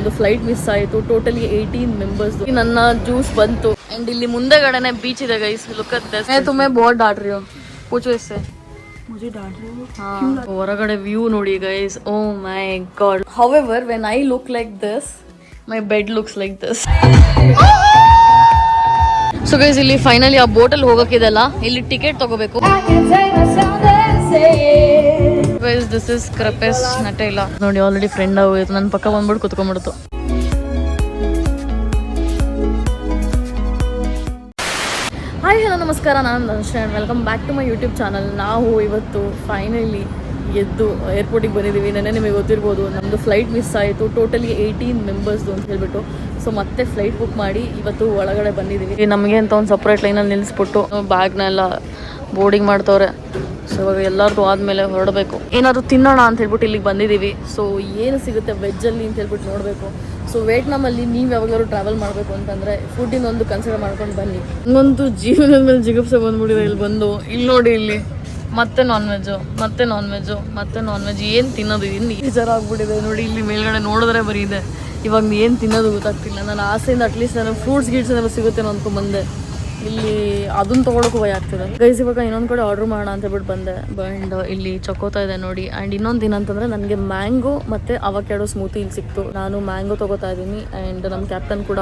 ನಮ್ದು flight miss ಆಯಿತು. Totally 18 members. ನನ್ನ ಜ್ಯೂಸ್ ಬಂತು ಅಂಡ್ ಇಲ್ಲಿ ಮುಂದೆಗಡೆನೆ ಬೀಚ್ ಇದೆ ಗೈಸ್. Look at this. तुम्हें बहुत डांट रही हो, पूछो इससे. मुझे डांट रहे हो? हाँ, ಹೊರಗಡೆ ವ್ಯೂ ನೋಡಿ guys. Oh my God. However, when I look like this, my bed looks like this. So guys ಇಲ್ಲಿ ಫೈನಲಿ ಆ ಬೋಟಲ್ಲಿ ಹೋಗಕ್ಕಿದೆಲ್ಲ, ಇಲ್ಲಿ ಟಿಕೆಟ್ ತಗೋಬೇಕು. ಗೈಸ್ ದಿಸ್ ಇಸ್ ಕ್ರಪೆಸ್ ನಟೆಲ್ಲ ನೋಡಿ, ಆಲ್ರೆಡಿ ಫ್ರೆಂಡ್ ಆಗೋಯ್ತು. ನನ್ನ ಪಕ್ಕ ಬಂದ್ಬಿಟ್ಟು ಕುತ್ಕೊಂಡ್ಬಿಡ್ತು. ಹಾಯ್ ಹಲೋ ನಮಸ್ಕಾರ, ನಾನು Dhanushree and welcome back to my YouTube channel. ನಾವು ಇವತ್ತು ಫೈನಲಿ ಎದ್ದು ಏರ್ಪೋರ್ಟಿಗೆ ಬಂದಿದ್ದೀವಿ. ನೆನ್ನೆ ನಿಮಗೆ ಗೊತ್ತಿರ್ಬೋದು, ನಮ್ಮದು ಫ್ಲೈಟ್ ಮಿಸ್ ಆಯಿತು. ಟೋಟಲಿ 18 ಮೆಂಬರ್ಸ್ದು ಅಂತ ಹೇಳ್ಬಿಟ್ಟು ಸೊ ಮತ್ತೆ ಫ್ಲೈಟ್ ಬುಕ್ ಮಾಡಿ ಇವತ್ತು ಒಳಗಡೆ ಬಂದಿದ್ದೀವಿ. ನಮಗೆ ಅಂತ ಒಂದು ಸಪ್ರೇಟ್ ಲೈನಲ್ಲಿ ನಿಲ್ಲಿಸ್ಬಿಟ್ಟು ಬ್ಯಾಗ್ನೆಲ್ಲ ಬೋರ್ಡಿಂಗ್ ಮಾಡ್ತವ್ರೆ. ಸೊ ಇವಾಗ ಎಲ್ಲರದು ಆದಮೇಲೆ ಹೊರಡಬೇಕು. ಏನಾದರೂ ತಿನ್ನೋಣ ಅಂತ ಹೇಳ್ಬಿಟ್ಟು ಇಲ್ಲಿಗೆ ಬಂದಿದ್ದೀವಿ. ಸೊ ಏನು ಸಿಗುತ್ತೆ ವೆಜ್ಜಲ್ಲಿ ಅಂತ ಹೇಳ್ಬಿಟ್ಟು ನೋಡಬೇಕು. ಸೊ ವಿಯೆಟ್ನಾಮಲ್ಲಿ ನೀವು ಯಾವಾಗಾದ್ರು ಟ್ರಾವೆಲ್ ಮಾಡಬೇಕು ಅಂತಂದರೆ ಫುಡ್ಡಿನ ಒಂದು ಕನ್ಸಿಡರ್ ಮಾಡ್ಕೊಂಡು ಬನ್ನಿ. ಹಂಗಂತೂ ಜೀವನದ ಮೇಲೆ ಜಿಗುಪ್ಸೆ ಬಂದ್ಬಿಟ್ಟಿದೆ ಇಲ್ಲಿ ಬಂದು. ಇಲ್ಲಿ ನೋಡಿ, ಇಲ್ಲಿ ಮತ್ತೆ ನಾನ್ ವೆಜ್ಜು, ಮತ್ತೆ ನಾನ್ ವೆಜ್ಜು, ಮತ್ತೆ ನಾನ್ ವೆಜ್. ಏನು ತಿನ್ನೋದು ಇನ್ನು ಬೇಜಾರಾಗ್ಬಿಟ್ಟಿದೆ ನೋಡಿ. ಇಲ್ಲಿ ಮೇಲ್ಗಡೆ ನೋಡಿದ್ರೆ ಬರೀ ಇದೆ. ಇವಾಗ ಏನು ತಿನ್ನೋದು ಗೊತ್ತಾಗ್ತಿಲ್ಲ. ನನ್ನ ಆಸೆಯಿಂದ ಅಟ್ಲೀಸ್ಟ್ ನಾನು ಫ್ರೂಟ್ಸ್ ಗಿಟ್ಸ್ ಏನಾದ್ರು ಸಿಗುತ್ತೇನೋ ಅಂದ್ಕೊಂಡ್ಬಂದೆ. ಇಲ್ಲಿ ಅದನ್ನ ತೊಗೊಳಕ್ಕೂ ಭಯ ಆಗ್ತಿದೆ ಗೈಸ್. ಇವಾಗ ಇನ್ನೊಂದು ಕಡೆ ಆರ್ಡ್ರ್ ಮಾಡೋಣ ಅಂತ ಹೇಳ್ಬಿಟ್ಟು ಬಂದೆ. ಆ್ಯಂಡ್ ಇಲ್ಲಿ ಚಕೋತಾ ಇದೆ ನೋಡಿ. ಆ್ಯಂಡ್ ಇನ್ನೊಂದು ಏನಂತಂದರೆ ನನಗೆ ಮ್ಯಾಂಗೋ ಮತ್ತು ಅವಕ್ಯಾಡೋ ಸ್ಮೂತಿ ಇಲ್ಲಿ ಸಿಕ್ತು. ನಾನು ಮ್ಯಾಂಗೋ ತೊಗೋತಾ ಇದ್ದೀನಿ. ಆ್ಯಂಡ್ ನಮ್ಮ ಕ್ಯಾಪ್ಟನ್ ಕೂಡ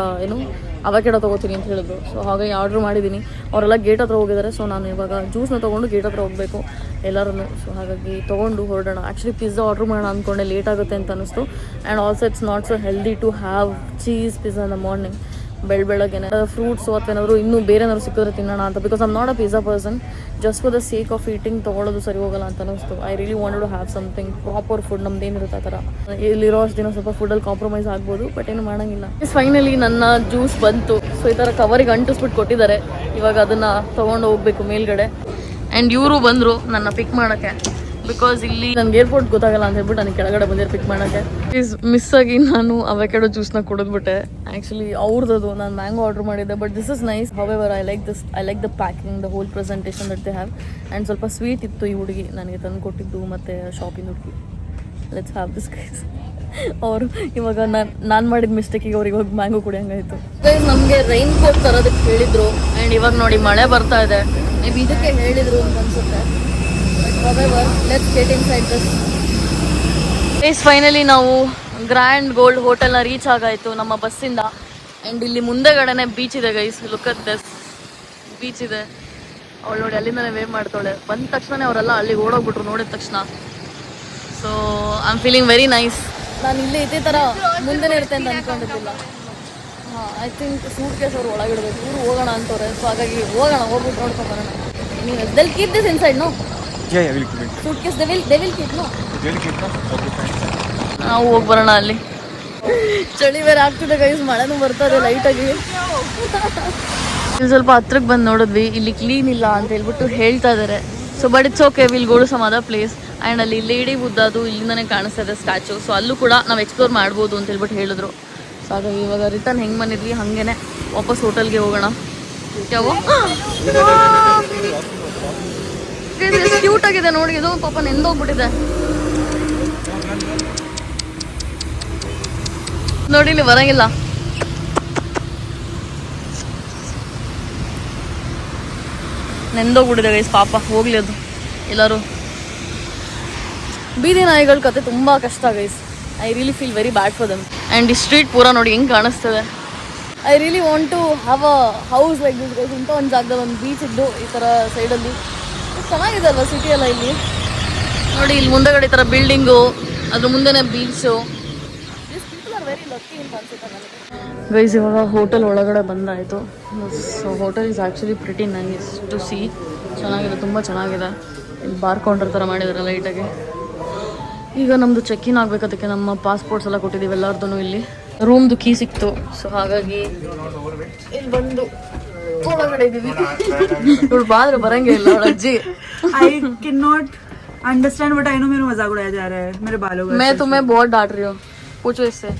ಅವಕ್ಯಾಡೋ ತೊಗೋತೀನಿ ಅಂತ ಹೇಳಿದ್ರು. ಸೊ ಹಾಗಾಗಿ ಆರ್ಡ್ರ್ ಮಾಡಿದ್ದೀನಿ. ಅವರೆಲ್ಲ ಗೇಟ್ ಹತ್ರ ಹೋಗಿದ್ದಾರೆ. ಸೊ ನಾನು ಇವಾಗ ಜ್ಯೂಸ್ನ ತೊಗೊಂಡು ಗೇಟ್ ಹತ್ರ ಹೋಗಬೇಕು ಎಲ್ಲರೂ. ಸೊ ಹಾಗಾಗಿ ತೊಗೊಂಡು ಹೊರಡೋಣ. ಆ್ಯಕ್ಚುಲಿ ಪಿಜ್ಜಾ ಆರ್ಡ್ರ್ ಮಾಡೋಣ ಅಂದ್ಕೊಂಡೆ, ಲೇಟ್ ಆಗುತ್ತೆ ಅಂತ ಅನ್ನಿಸ್ತು. And also it's not so healthy to have cheese pizza in the morning. ಬೆಳಗ್ಗೆನೆ ಫ್ರೂಟ್ಸು ಅಥವಾ ಏನಾದರೂ ಇನ್ನೂ ಬೇರೆ ಏನಾದ್ರು ಸಿಕ್ಕಿದ್ರೆ ತಿನ್ನೋಣ ಅಂತ. Because I'm not a pizza person. Just for the sake of eating ತೊಗೊಳೋದು ಸರಿ ಹೋಗಲ್ಲ ಅಂತ ಅನ್ನಿಸ್ತು. I really wanted to have something proper food. ನಮ್ದು ಏನಿರುತ್ತೆ ಆ ಥರ. ಇಲ್ಲಿರೋ ಅಷ್ಟು ದಿನ ಸ್ವಲ್ಪ ಫುಡ್ಡಲ್ಲಿ ಕಾಂಪ್ರಮೈಸ್ ಆಗ್ಬೋದು, ಬಟ್ ಏನು ಮಾಡೋಂಗಿಲ್ಲ. ಫೈನಲಿ ನನ್ನ ಜ್ಯೂಸ್ ಬಂತು. ಸೊ ಈ ಥರ ಕವರಿಗೆ ಅಂಟಿಸ್ಬಿಟ್ಟು ಕೊಟ್ಟಿದ್ದಾರೆ. ಇವಾಗ ಅದನ್ನು ತೊಗೊಂಡು ಹೋಗಬೇಕು ಮೇಲ್ಗಡೆ. ಆ್ಯಂಡ್ ಇವರು ಬಂದರು ನನ್ನ ಪಿಕ್ ಮಾಡೋಕ್ಕೆ. ಬಿಕಾಸ್ ಇಲ್ಲಿ ನನಗೆ ಏರ್ಪೋರ್ಟ್ ಗೊತ್ತಾಗಲ್ಲ ಅಂತ ಹೇಳ್ಬಿಟ್ಟು ನನಗೆ ಕೆಳಗಡೆ ಬಂದಿರೋ ಪಿಕ್ ಮಾಡೋಕ್ಕೆ. ಮಿಸ್ ಆಗಿ ನಾನು ಅವಕ್ಯಾಡೋ ಜ್ಯೂಸ್ನ ಕುಡಿದ್ಬಿಟ್ಟೆ. ಆ್ಯಕ್ಚುಲಿ ಅವ್ರದ್ದು ನಾನು ಮ್ಯಾಂಗೋ ಆರ್ಡ್ರ್ ಮಾಡಿದ್ದೆ. But this is nice. However I like the packing, the whole presentation that they have. And ಸ್ವಲ್ಪ ಸ್ವೀಟ್ ಇತ್ತು ಈ ಹುಡುಗಿ ನನಗೆ ತಂದು ಕೊಟ್ಟಿದ್ದು, ಮತ್ತು ಶಾಪಿಂಗ್ ಹುಡುಗಿ. Let's have this guys. ಅವರು ಇವಾಗ ನಾನು ಮಾಡಿದ ಮಿಸ್ಟೇಕಿಗೆ ಅವ್ರಿಗೆ ಹೋಗಿ ಮ್ಯಾಂಗೋ ಕುಡಿಯಂಗಾಯಿತು. ನಮಗೆ ರೈನ್ ಕೋಟ್ ತರೋದಕ್ಕೆ ಹೇಳಿದರು. ಆ್ಯಂಡ್ ಇವಾಗ ನೋಡಿ ಮಳೆ ಬರ್ತಾ ಇದೆ. ಮೇ ಬಿ ಇದಕ್ಕೆ ಹೇಳಿದರು ಅಂತ ಅನ್ಸುತ್ತೆ. However, let's get inside this. Guys, finally ನಾವು ಗ್ರ್ಯಾಂಡ್ ಗೋಲ್ಡ್ ಹೋಟೆಲ್ನ ರೀಚ್ ಆಗಾಯಿತು ನಮ್ಮ ಬಸ್ಸಿಂದ. ಆ್ಯಂಡ್ ಇಲ್ಲಿ ಮುಂದೆಗಡೆನೆ ಬೀಚ್ ಇದೆ guys. Look at this. Beach ಇದೆ. ಅವಳು ನೋಡಿ ಅಲ್ಲಿಂದನೇ ವೇವ್ ಮಾಡ್ತಾಳೆ. ಬಂದ ತಕ್ಷಣ ಅವರೆಲ್ಲ ಅಲ್ಲಿಗೆ ಓಡೋಗ್ಬಿಟ್ರು ನೋಡಿದ ತಕ್ಷಣ. So I am feeling very nice. ನಾನು ಇಲ್ಲಿ ಇದೇ ಥರ ಮುಂದೆನೇ ಇರುತ್ತೆ ಅಂತ ಅಂದ್ಕೊಂಡಿದ್ದಿಲ್ಲ. ಹಾಂ, ಐ ಥಿಂಕ್ ಸೂಟ್ ಕೇಸ್ ಅವ್ರು ಒಳಗಿಡಬೇಕು. ಇವರು ಹೋಗೋಣ ಅಂತವ್ರೆ. ಸೊ ಹಾಗಾಗಿ ಹೋಗೋಣ, ಹೋಗ್ಬಿಟ್ಟು ನೋಡ್ಕೊಂಬರೋಣ. ನೀವು they'll keep this inside no. Yeah, we'll keep it. Suitcase they will keep, no? They'll keep, no? Okay, fine. ನಾವು ಹೋಗಿ ಬರೋಣ ಅಲ್ಲಿ. ಚಳಿ ಬೇರೆ ಆಗ್ತಿದೆ ಗೈಸ್, ಮಳೆನೂ ಬರ್ತಾ ಇದೆ ಲೈಟಾಗಿ. ಇಲ್ಲಿ ಸ್ವಲ್ಪ ಹತ್ರಕ್ಕೆ ಬಂದು ನೋಡಿದ್ವಿ. ಇಲ್ಲಿ ಕ್ಲೀನ್ ಇಲ್ಲ ಅಂತ ಹೇಳ್ಬಿಟ್ಟು ಹೇಳ್ತಾ ಇದ್ದಾರೆ. So but it's okay, will go to some other place. And ಅಲ್ಲಿ ಲೇಡಿ ಬುದ್ಧದು ಇಲ್ಲಿಂದನೇ ಕಾಣಿಸ್ತಾ ಇದೆ ಸ್ಟ್ಯಾಚು. ಸೊ ಅಲ್ಲೂ ಕೂಡ ನಾವು ಎಕ್ಸ್ಪ್ಲೋರ್ ಮಾಡ್ಬೋದು ಅಂತ ಹೇಳ್ಬಿಟ್ಟು ಹೇಳಿದ್ರು. ಸೊ ಹಾಗಾಗಿ ಇವಾಗ ರಿಟರ್ನ್ ಹೆಂಗೆ ಬಂದಿದ್ವಿ ಹಾಗೇನೆ ವಾಪಸ್ ಹೋಟೆಲ್ಗೆ ಹೋಗೋಣ. ಯಾವ ಕ್ಯೂಟ್ ಆಗಿದೆ ನೋಡಿ. ಇದು ಪಾಪ ನೆಂದೋಗ್ಬಿಟ್ಟಿದೆ ನೋಡಿ. ಇಲ್ಲಿ ಬರಂಗಿಲ್ಲ. ನೆಂದೋಗ್ಬಿಟ್ಟಿದೆ ಗೈಸ್ ಪಾಪ. ಹೋಗ್ಲಿ ಅದು. ಎಲ್ಲರೂ ಬೀದಿ ನಾಯಿಗಳ ಕತೆ ತುಂಬ ಕಷ್ಟ guys. I really feel very bad for them. And ಈ ಸ್ಟ್ರೀಟ್ ಪೂರ ನೋಡಿ ಹೆಂಗೆ ಕಾಣಿಸ್ತದೆ. I really want to have a house like this guys. ಇಂಥ ಒಂದು ಜಾಗದಲ್ಲಿ ಒಂದು ಬೀಚ್ ಇದ್ದು ಈ ಥರ ಸೈಡಲ್ಲಿ ಚೆನ್ನಾಗಿದೆ ಅಲ್ವಾ ಸಿಟಿ ಎಲ್ಲ. ಇಲ್ಲಿ ನೋಡಿ, ಇಲ್ಲಿ ಮುಂದೆಗಡೆ ಈ ಥರ ಬಿಲ್ಡಿಂಗು, ಅದ್ರ ಮುಂದೆನೇ beach. People are very lucky ಅಂತ ಅನ್ಸುತ್ತೆ ನನಗೆ ಗೈಸ್. ಇವಾಗ ಹೋಟೆಲ್ ಒಳಗಡೆ ಬಂದಾಯಿತು. So hotel is actually pretty nice to see. ಚೆನ್ನಾಗಿದೆ, ತುಂಬ ಚೆನ್ನಾಗಿದೆ. ಇಲ್ಲಿ ಬಾರ್ ಕೌಂಟರ್ ಥರ ಮಾಡಿದ್ದಾರೆ ಲೈಟಾಗಿ. ಈಗ ನಮ್ಮದು ಚೆಕ್ ಇನ್ ಆಗಬೇಕು. ಅದಕ್ಕೆ ನಮ್ಮ ಪಾಸ್ಪೋರ್ಟ್ಸ್ ಎಲ್ಲ ಕೊಟ್ಟಿದ್ದೀವಿ ಎಲ್ಲರದ್ದು. ಇಲ್ಲಿ ರೂಮ್ದು ಕೀ ಸಿಕ್ತು. ಸೊ ಹಾಗಾಗಿ ಇಲ್ಲಿ ಬಂದು ಒಳಗಡೆ ಇದೀವಿ. ಇವಳು ಬಾದ್ರೆ ಬರಂಗೇ ಇಲ್ಲ ಅವಳ ಅಜ್ಜಿ. I cannot understand but I know मेरा मजाक उड़ाया जा रहा है मेरे बालों का. मैं तुम्हें बहुत डांट रही हूँ, पूछो इससे.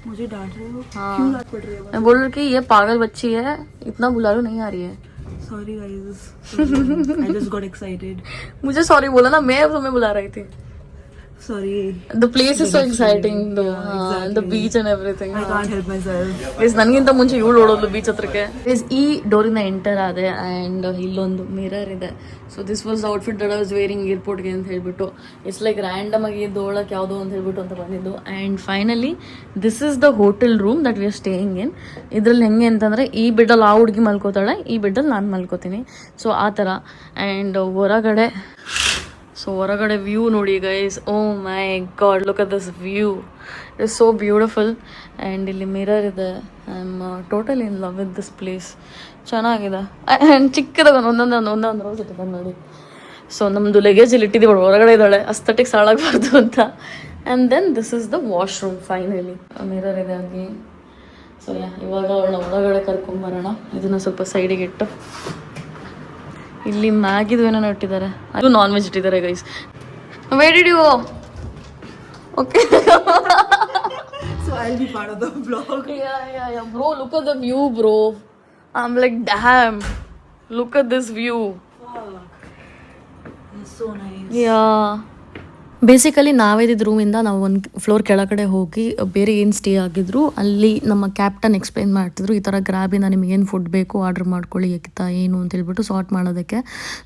मुझे डांट रहे हो? हाँ, क्यों डांट पड़ रही है? मैं बोल रही कि ये पागल बच्ची है, इतना बुला लो नहीं आ रही है. Sorry guys, I just got excited. मुझे सॉरी बोला ना, मैं तुम्हें बुला रही थी. Sorry. The place is so exciting though. The beach and everything. I can't help myself. Guys, ನನಗಿಂತ ಮುಂಚೆ ಇವಳು ಓಡೋದು ಬೀಚ್ ಹತ್ರಕ್ಕೆ. Guys, ಈ ಡೋರಿಂದ ಎಂಟರ್ ಆದೆ ಆ್ಯಂಡ್ ಇಲ್ಲೊಂದು ಮಿರರ್ ಇದೆ. So this was outfit that I was wearing ಏರ್ಪೋರ್ಟ್ಗೆ ಅಂತ ಹೇಳ್ಬಿಟ್ಟು ಇಟ್ಸ್ ಲೈಕ್ ರ್ಯಾಂಡಮ್ ಆಗಿ ಎದ್ದೋಳಕ್ಕೆ ಯಾವುದೋ ಅಂತ ಹೇಳ್ಬಿಟ್ಟು ಅಂತ ಬಂದಿದ್ದು. And finally this is the hotel room that we are staying in. ಇದರಲ್ಲಿ ಹೆಂಗೆ ಅಂತಂದರೆ ಈ ಬೆಡ್ಡಲ್ಲಿ ಆ ಹುಡುಗಿ ಮಲ್ಕೋತಾಳೆ, ಈ ಬೆಡ್ಡಲ್ಲಿ ನಾನು ಮಲ್ಕೋತೀನಿ. ಸೊ ಆ ಥರ. ಆ್ಯಂಡ್ ಹೊರಗಡೆ ವ್ಯೂ ನೋಡಿ guys. Oh my God, look at this view, it is so beautiful. And ಇಲ್ಲಿ ಮಿರರ್ ಇದೆ. I am totally in love with this place. ಚೆನ್ನಾಗಿದೆ. ಆ್ಯಂಡ್ ಚಿಕ್ಕದಾಗ ಒಂದೊಂದು ರೋಸ್ ಇಟ್ಟಿದ್ದಾರೆ ನೋಡಿ. ಸೊ ನಮ್ಮದು ಲಗೇಜಲ್ಲಿ ಇಟ್ಟಿದ್ದೀವಿ, ಹೊರಗಡೆ ಇದ್ದಾಳೆ, ಅಸ್ಥೆಟಿಕ್ಸ್ ಹಾಳಾಗಬಾರ್ದು ಅಂತ. And then this is the washroom. Finally mirror ಇದೆ ಆಗಿ. ಸೊ ಇವಾಗ ಅವಳನ್ನ ಹೊರಗಡೆ ಕರ್ಕೊಂಬರೋಣ. ಇದನ್ನು ಸ್ವಲ್ಪ ಸೈಡಿಗೆ ಇಟ್ಟು ಇಲ್ಲಿ ಮ್ಯಾಗಿದು ಏನೋ ಇಟ್ಟಿದ್ದಾರೆ. ಅದು ನಾನ್ ವೆಜ್ ಇಟ್ಟಿದ್ದಾರೆ guys. Where did you go? Okay. So I'll be part of the vlog. Yeah. Bro, look at the view, bro. I'm like, damn. Look at this view. It's so nice. Yeah. Basically ನಾವಿದ್ದ ರೂಮಿಂದ ನಾವು ಒಂದು floor ಕೆಳಗಡೆ ಹೋಗಿ ಬೇರೆ ಏನು stay ಆಗಿದ್ರು ಅಲ್ಲಿ ನಮ್ಮ ಕ್ಯಾಪ್ಟನ್ ಎಕ್ಸ್ಪ್ಲೇನ್ ಮಾಡ್ತಿದ್ರು, ಈ ಥರ ಗ್ರ್ಯಾಬಿಂದ ನಿಮಗೇನು ಫುಡ್ ಬೇಕು ಆರ್ಡ್ರ್ ಮಾಡ್ಕೊಳ್ಳಿ ಏನು ಅಂತ ಹೇಳ್ಬಿಟ್ಟು ಸಾರ್ಟ್ ಮಾಡೋದಕ್ಕೆ.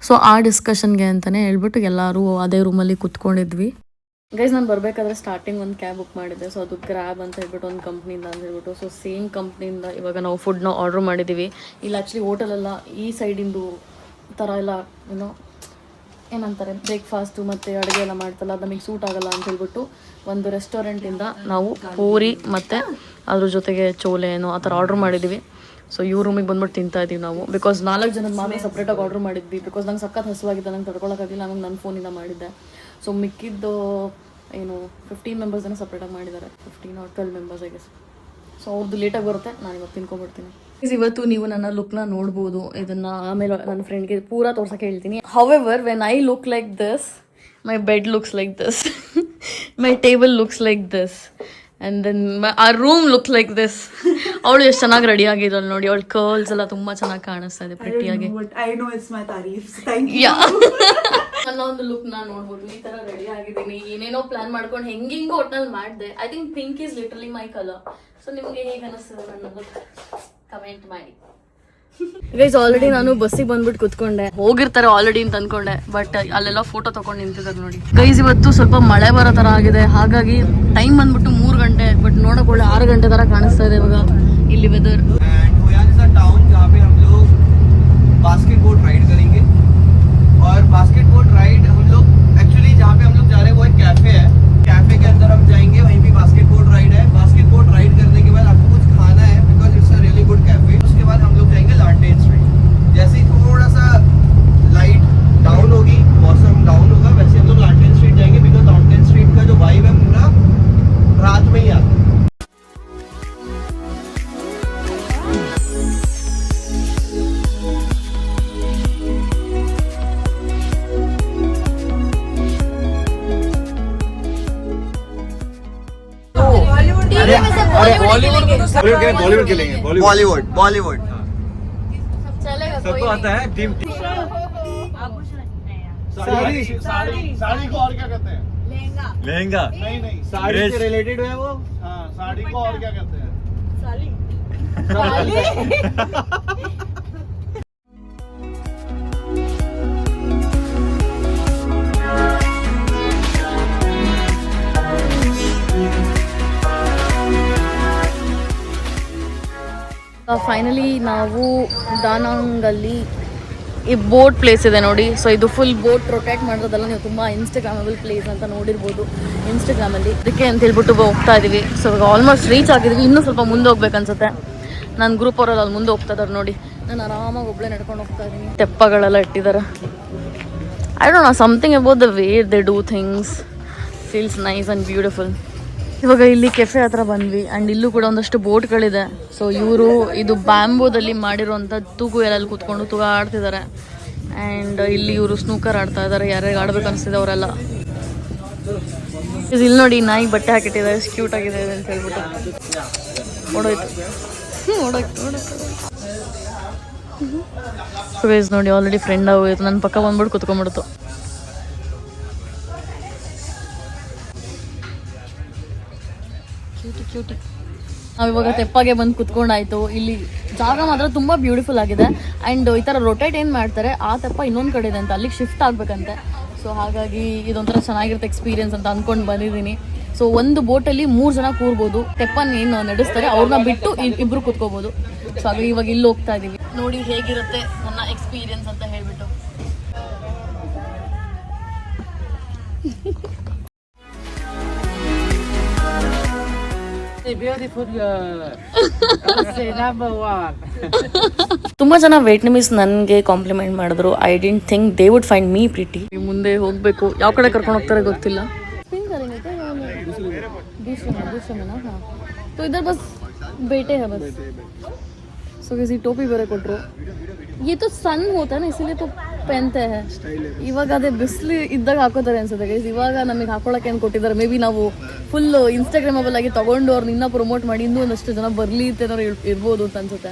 ಸೊ ಆ ಡಿಸ್ಕಷನ್ಗೆ ಅಂತಲೇ ಹೇಳ್ಬಿಟ್ಟು ಎಲ್ಲರೂ ಅದೇ ರೂಮಲ್ಲಿ ಕುತ್ಕೊಂಡಿದ್ವಿ. ಗೈಸ್, ನಾನು ಬರಬೇಕಾದ್ರೆ ಸ್ಟಾರ್ಟಿಂಗ್ ಒಂದು ಕ್ಯಾಬ್ ಬುಕ್ ಮಾಡಿದ್ದೆ. ಸೊ ಅದು ಗ್ರ್ಯಾಬ್ ಅಂತ ಹೇಳ್ಬಿಟ್ಟು ಒಂದು ಕಂಪ್ನಿಯಿಂದ ಅಂತ ಹೇಳ್ಬಿಟ್ಟು. ಸೊ ಸೇಮ್ ಕಂಪ್ನಿಯಿಂದ ಇವಾಗ ನಾವು ಫುಡ್ನ ಆರ್ಡ್ರ್ ಮಾಡಿದ್ದೀವಿ. ಇಲ್ಲಿ ಆ್ಯಕ್ಚುಲಿ ಹೋಟೆಲೆಲ್ಲ ಈ ಸೈಡಿಂದು ಥರ ಎಲ್ಲ ಏನಂತಾರೆ ಬ್ರೇಕ್ಫಾಸ್ಟು ಮತ್ತು ಅಡುಗೆ ಎಲ್ಲ ಮಾಡ್ತಲ್ಲ, ಅದು ನಮಗೆ ಸೂಟ್ ಆಗಲ್ಲ ಅಂತ ಹೇಳ್ಬಿಟ್ಟು ಒಂದು ರೆಸ್ಟೋರೆಂಟಿಂದ ನಾವು ಪೂರಿ ಮತ್ತು ಅದ್ರ ಜೊತೆಗೆ ಚೋಲೆ ಏನೋ ಆ ಥರ ಆರ್ಡ್ರ್ ಮಾಡಿದ್ದೀವಿ. ಸೊ ಇವ್ರ ರೂಮಿಗೆ ಬಂದ್ಬಿಟ್ಟು ತಿಂತಾ ಇದ್ದೀವಿ ನಾವು. ಬಿಕಾಸ್ 4 ಜನದ ಮಾತ್ರ ಸಪ್ರೇಟಾಗಿ ಆರ್ಡ್ರ್ ಮಾಡಿದ್ವಿ. ಬಿಕಾಸ್ ನಂಗೆ ಸಖತ್ ಹಸುವಾಗಿದ್ದೆ, ನಂಗೆ ತಡ್ಕೊಳಕ್ಕಾಗಿಲ್ಲ, ನಂಗೆ ನನ್ನ ಫೋನಿಂದ ಮಾಡಿದ್ದೆ. ಸೊ ಮಿಕ್ಕಿದ್ದು 15 ಮೆಂಬರ್ಸನ್ನು ಸಪ್ರೇಟಾಗಿ ಮಾಡಿದ್ದಾರೆ. 15 or 12 members I guess. So ಅವ್ರದ್ದು ಲೇಟಾಗಿ ಬರುತ್ತೆ, ನಾನು ಇವತ್ತು ತಿನ್ಕೊಂಡ್ಬಿಡ್ತೀನಿ. ಇವತ್ತು ನೀವು ನನ್ನ ಲುಕ್ನ ನೋಡ್ಬೋದು. ಇದನ್ನು ಆಮೇಲೆ ನನ್ನ ಫ್ರೆಂಡ್ಗೆ ಪೂರಾ ತೋರ್ಸೋಕೆ ಹೇಳ್ತೀನಿ. However when I look like this, my bed looks like this, my table looks like this, and then ಆ ರೂಮ್ ಲುಕ್ ಲೈಕ್ ದಿಸ್. ಅವಳು ಎಷ್ಟು ಚೆನ್ನಾಗಿ ರೆಡಿ ಆಗಿದ್ದಾಳೆ ನೋಡಿ. ಅವಳ ಕರ್ಲ್ಸ್ ಎಲ್ಲ ತುಂಬ ಚೆನ್ನಾಗಿ ಕಾಣಿಸ್ತಾ ಇದೆ ಪ್ರಿಟಿಯಾಗಿ. I know it's my tareefs. Thank you. ನನ್ನ ಒಂದು ಲುಕ್ ನಾನು ನೋಡ್ಬೋದು. ಈ ತರ ರೆಡಿ ಆಗಿದ್ದೀನಿ, ಏನೇನೋ ಪ್ಲಾನ್ ಮಾಡ್ಕೊಂಡು ಹೆಂಗಿಂಗೋ ಒಟ್ನಲ್ಲಿ ಮಾಡಿದೆ. I think pink is literally my colour. So ನಿಮಗೆ ಹೇಗೆ ಅನಿಸ್ತದೆ ನನ್ನ ಲುಕ್ ಕಮೆಂಟ್ ಮಾಡಿ. ಗೈಸ್, ಆಲ್ರೆಡಿ ನಾನು ಬಸ್ಸಿಗೆ ಬಂದ್ಬಿಟ್ಟು ಕುತ್ಕೊಂಡೆ. ಹೋಗಿರ್ತಾರೆ ಆಲ್ರೆಡಿ ಅಂತ ಅನ್ಕೊಂಡೆ, ಬಟ್ ಅಲ್ಲೆಲ್ಲ ಫೋಟೋ ತಗೊಂಡು ನಿಂತಿದ್ದಾರೆ ನೋಡಿ. ಗೈಸ್, ಇವತ್ತು ಸ್ವಲ್ಪ ಮಳೆ ಬರೋ ತರ ಆಗಿದೆ, ಹಾಗಾಗಿ ಟೈಮ್ ಬಂದ್ಬಿಟ್ಟು 3 ಗಂಟೆ, ಬಟ್ ನೋಡಕ್ ಒಳ್ಳೆ 6 ಗಂಟೆ ತರ ಕಾಣಿಸ್ತಾ ಇದೆ ಇವಾಗ ಇಲ್ಲಿ ವೆದರ್. बास्केटबॉल राइड करेंगे और बास्केटबॉल राइड हम लोग एक्चुअली जहाँ पे हम लोग जा रहे हैं वो एक कैफे है. कैफे के अंदर हम जाएंगे, वहीं भी बास्केटबॉल राइड है. बास्केटबॉल राइड करने के बाद आपको कुछ खाना है because it's a really good cafe. उसके बाद हम लोग जाएंगे लांटेन स्ट्रीट. जैसे ही थोड़ा सा लाइट डाउन होगी, मौसम डाउन होगा, वैसे हम लोग लांटेन स्ट्रीट जाएंगे बिकॉज लांटेन स्ट्रीट का जो वाइब है पूरा रात में ही आता है. बॉलीवुड खेलेंगे. बॉलीवुड सबको आता है. टीम साड़ी को और क्या कहते हैं? लहंगा नहीं साड़ी से रिलेटेड है वो. हाँ, साड़ी को और क्या कहते हैं? साली. ಫೈನಲಿ ನಾವು ದಾನಾಂಗಲ್ಲಿ ಈ ಬೋಟ್ ಪ್ಲೇಸ್ ಇದೆ ನೋಡಿ. ಸೊ ಇದು ಫುಲ್ ಬೋಟ್ ರೊಟೇಟ್ ಮಾಡೋದಲ್ಲ, ನೀವು ತುಂಬ ಇನ್ಸ್ಟಾಗ್ರಾಮಬಲ್ ಪ್ಲೇಸ್ ಅಂತ ನೋಡಿರ್ಬೋದು ಇನ್ಸ್ಟಾಗ್ರಾಮಲ್ಲಿ. ಅದಕ್ಕೆ ಅಂತ ಹೇಳ್ಬಿಟ್ಟು ಹೋಗ್ತಾ ಇದೀವಿ. ಸೊ ಇವಾಗ ಆಲ್ಮೋಸ್ಟ್ ರೀಚ್ ಆಗಿದ್ವಿ, ಇನ್ನೂ ಸ್ವಲ್ಪ ಮುಂದೆ ಹೋಗ್ಬೇಕು ಅನ್ಸುತ್ತೆ. ನನ್ನ ಗ್ರೂಪ್ ಅವರೆಲ್ಲ ಅಲ್ಲಿ ಮುಂದೆ ಹೋಗ್ತಾ ಇದ್ದಾರೆ ನೋಡಿ. ನಾನು ಆರಾಮಾಗಿ ಒಬ್ಬಳೇ ನಡ್ಕೊಂಡು ಹೋಗ್ತಾ ಇದ್ದೀನಿ. ತೆಪ್ಪಗಳೆಲ್ಲ ಇಟ್ಟಿದ್ದಾರೆ. I don't know, something about the way they do things feels nice and beautiful. ಇವಾಗ ಇಲ್ಲಿ ಕೆಫೆ ಹತ್ರ ಬಂದ್ವಿ ಆ್ಯಂಡ್ ಇಲ್ಲೂ ಕೂಡ ಒಂದಷ್ಟು ಬೋಟ್ಗಳಿದೆ. ಸೊ ಇವರು ಇದು ಬ್ಯಾಂಬೋದಲ್ಲಿ ಮಾಡಿರೋಂಥ ತೂಗು ಎಲ್ಲಲ್ಲಿ ಕೂತ್ಕೊಂಡು ತೂಗ ಆಡ್ತಿದ್ದಾರೆ. ಆ್ಯಂಡ್ ಇಲ್ಲಿ ಇವರು ಸ್ನೂಕರ್ ಆಡ್ತಾ ಇದ್ದಾರೆ. ಯಾರ್ಯಾರು ಆಡ್ಬೇಕು ಅನಿಸ್ತಿದೆ ಅವರೆಲ್ಲ. ಇಲ್ಲಿ ನೋಡಿ, ನಾಯಿ ಬಟ್ಟೆ ಹಾಕಿಟ್ಟಿದ್ದಾರೆ, ಎಷ್ಟು ಕ್ಯೂಟ್ ಆಗಿದೆ ಅಂತ ಹೇಳ್ಬಿಟ್ಟು. ಓಡೋಯ್ತು. ನೋಡಿ ಆಲ್ರೆಡಿ ಫ್ರೆಂಡ್ ಆಗೋಯ್ತು. ನನ್ನ ಪಕ್ಕ ಬಂದ್ಬಿಟ್ಟು ಕುತ್ಕೊಂಡ್ಬಿಡ್ತು. ಕ್ಯೂಟಿ. ನಾವಿವಾಗ ತೆಪ್ಪಗೆ ಬಂದು ಕುತ್ಕೊಂಡಾಯ್ತು. ಇಲ್ಲಿ ಜಾಗ ಮಾತ್ರ ತುಂಬ ಬ್ಯೂಟಿಫುಲ್ ಆಗಿದೆ. ಆ್ಯಂಡ್ ಈ ಥರ ರೊಟೇಟ್ ಏನು ಮಾಡ್ತಾರೆ ಆ ತೆಪ್ಪ ಇನ್ನೊಂದು ಕಡೆ ಇದೆ ಅಂತ, ಅಲ್ಲಿಗೆ ಶಿಫ್ಟ್ ಆಗಬೇಕಂತೆ. ಸೊ ಹಾಗಾಗಿ ಇದೊಂಥರ ಚೆನ್ನಾಗಿರುತ್ತೆ ಎಕ್ಸ್ಪೀರಿಯನ್ಸ್ ಅಂತ ಅಂದ್ಕೊಂಡು ಬಂದಿದ್ದೀನಿ. ಸೊ ಒಂದು ಬೋಟಲ್ಲಿ 3 ಜನ ಕೂರ್ಬೋದು. ತೆಪ್ಪನ ಏನು ನಡೆಸ್ತಾರೆ ಅವ್ರನ್ನ ಬಿಟ್ಟು ಇಬ್ಬರು ಕೂತ್ಕೋಬೋದು. ಸೊ ಹಾಗಾಗಿ ಇವಾಗ ಇಲ್ಲಿ ಹೋಗ್ತಾ ಇದ್ದೀವಿ. ನೋಡಿ ಹೇಗಿರುತ್ತೆ ನನ್ನ ಎಕ್ಸ್ಪೀರಿಯನ್ಸ್ ಅಂತ ಹೇಳ್ಬಿಟ್ಟು. ತುಂಬಾ ಜನ ವಿಯೆಟ್ನಾಮೀಸ್ ನನಗೆ ಕಾಂಪ್ಲಿಮೆಂಟ್ ಮಾಡಿದ್ರು. I didn't think they would find me pretty. ಮುಂದೆ ಹೋಗ್ಬೇಕು, ಯಾವ ಕಡೆ ಕರ್ಕೊಂಡು ಹೋಗ್ತಾರೆ ಗೊತ್ತಿಲ್ಲ. तो इधर बस बैठे हैं बस. सो किसी टोपी ಬೇರೆ ಕೊಟ್ಟರು. ये तो सन होता है ना इसीलिए तो पहनते हैं. ಇವಾಗ ಅದೇ ಬಿಸಿಲು ಇದ್ದಾಗ ಹಾಕೋತಾರೆ ಅನ್ಸುತ್ತೆ ಗೈಸ್. ಇವಾಗ ನಮಗೆ ಹಾಕೊಳ್ಳೋಕೆ ಏನು ಕೊಟ್ಟಿದ್ದಾರೆ. ಮೇ ಬಿ ನಾವು ಫುಲ್ ಇನ್ಸ್ಟಾಗ್ರಾಮಬಲ್ ಆಗಿ ತಗೊಂಡು ಅವ್ರನ್ನ ಇನ್ನೂ ಪ್ರಮೋಟ್ ಮಾಡಿ ಇನ್ನೂ ಒಂದಷ್ಟು ಜನ ಬರಲಿ ಅಂತ ಏನಾದ್ರು ಇರ್ಬೋದು ಅಂತ ಅನ್ಸುತ್ತೆ.